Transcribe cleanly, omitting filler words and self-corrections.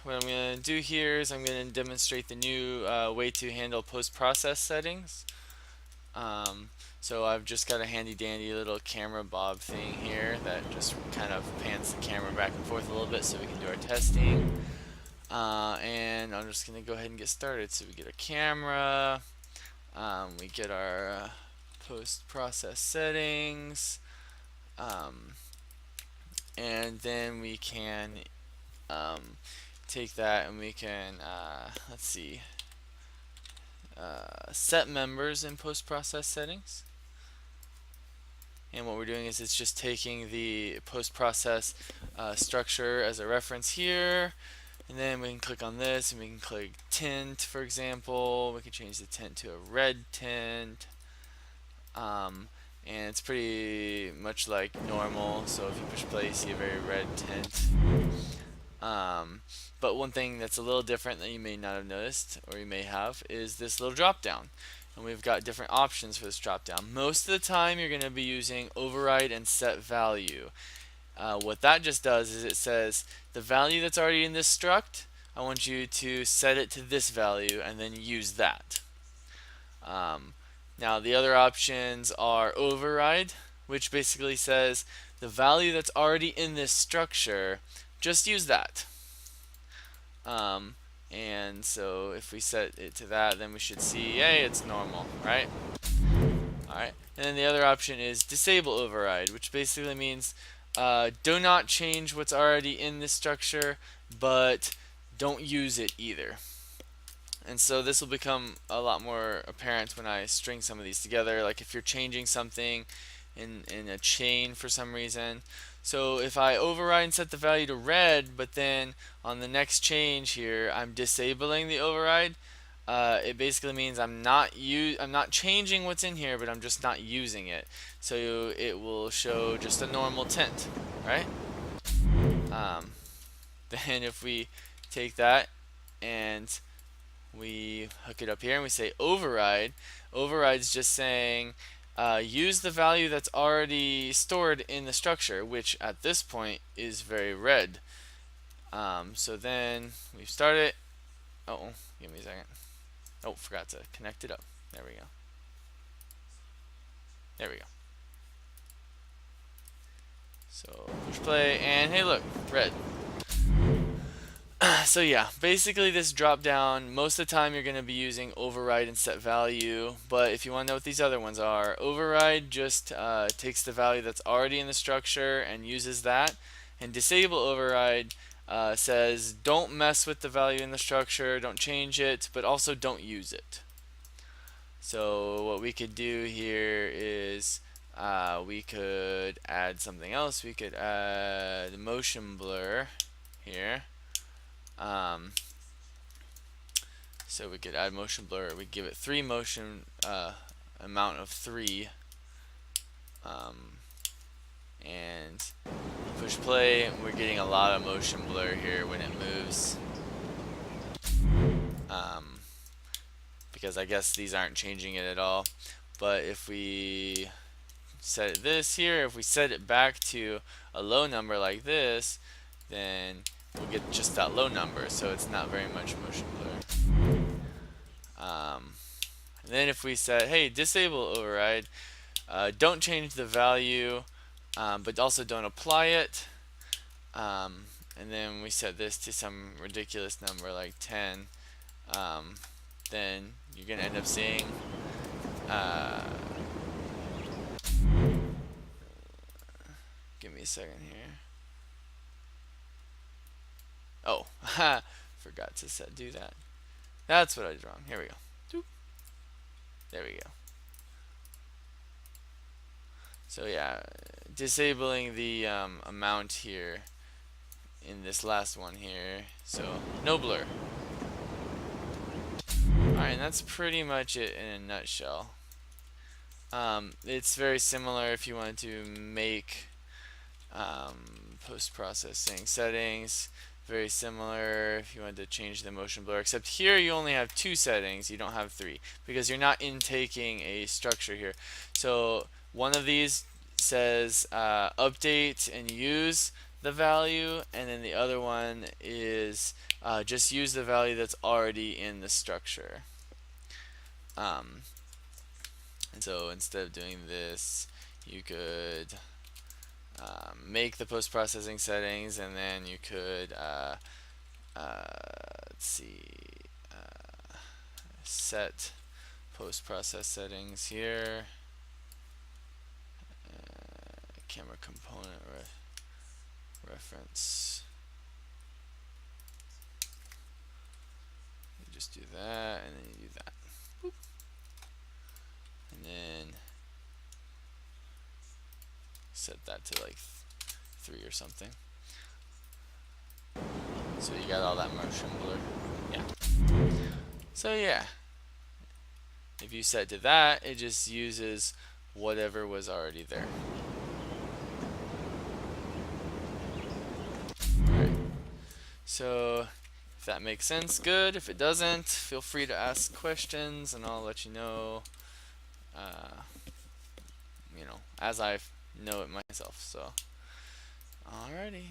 what I'm going to do here is I'm going to demonstrate the new way to handle post-process settings. So I've just got a handy dandy little camera bob thing here that just kind of pans the camera back and forth a little bit so we can do our testing. And I'm just going to go ahead and get started. So we get a camera, we get our post-process settings, and then we can take that and we can let's see, set members in post-process settings. And what we're doing is it's just taking the post-process structure as a reference here, and then we can click on this and we can click tint, for example. We can change the tint to a red tint, and it's pretty much like normal. So if you push play, you see a very red tint. But one thing that's a little different that you may not have noticed, or you may have, is this little drop down. And we've got different options for this drop down. Most of the time you're going to be using override and set value. What that just does is it says the value that's already in this struct, I want you to set it to this value and then use that. Now the other options are override, which basically says the value that's already in this structure, just use that. And so if we set it to that, then we should see, hey, it's normal, right? Alright, and then the other option is disable override, which basically means do not change what's already in this structure, but don't use it either. And so this will become a lot more apparent when I string some of these together, like if you're changing something in a chain for some reason. So if I override and set the value to red, but then on the next change here I'm disabling the override, it basically means I'm not changing what's in here, but I'm just not using it. So it will show just a normal tint, right? Then if we take that and we hook it up here and we say override, override's just saying use the value that's already stored in the structure, which at this point is very red. So then we start it. Oh, give me a second. Oh, forgot to connect it up. There we go. There we go. So push play and hey, look, red. So yeah, basically this drop down, most of the time you're going to be using override and set value, but if you want to know what these other ones are, override just takes the value that's already in the structure and uses that, and disable override says don't mess with the value in the structure, don't change it, but also don't use it. So what we could do here is we could add something else. We could add motion blur here. So we could add motion blur. We give it 3 motion amount of 3, and push play. We're getting a lot of motion blur here when it moves, because I guess these aren't changing it at all. But if we set this here, if we set it back to a low number like this, then we'll get just that low number, so it's not very much motion blur. And then if we set, hey, disable override, don't change the value, but also don't apply it, and then we set this to some ridiculous number like 10, then you're going to end up seeing give me a second here. Oh, forgot to do that. That's what I did wrong. Here we go. Doop. There we go. So yeah, disabling the amount here in this last one here. So no blur. Alright, and that's pretty much it in a nutshell. It's very similar if you wanted to make post-processing settings. Very similar if you wanted to change the motion blur, except here you only have 2 settings, you don't have 3, because you're not intaking a structure here. So one of these says update and use the value, and then the other one is just use the value that's already in the structure. And so instead of doing this, you could make the post-processing settings, and then you could let's see, set post-process settings here, camera component reference. You just do that, and then you do that. Boop. And then set that to like 3 or something. So you got all that motion blur. Yeah. So yeah, if you set to that, it just uses whatever was already there. Alright. So if that makes sense, good. If it doesn't, feel free to ask questions, and I'll let you know. As I know it myself. So, alrighty.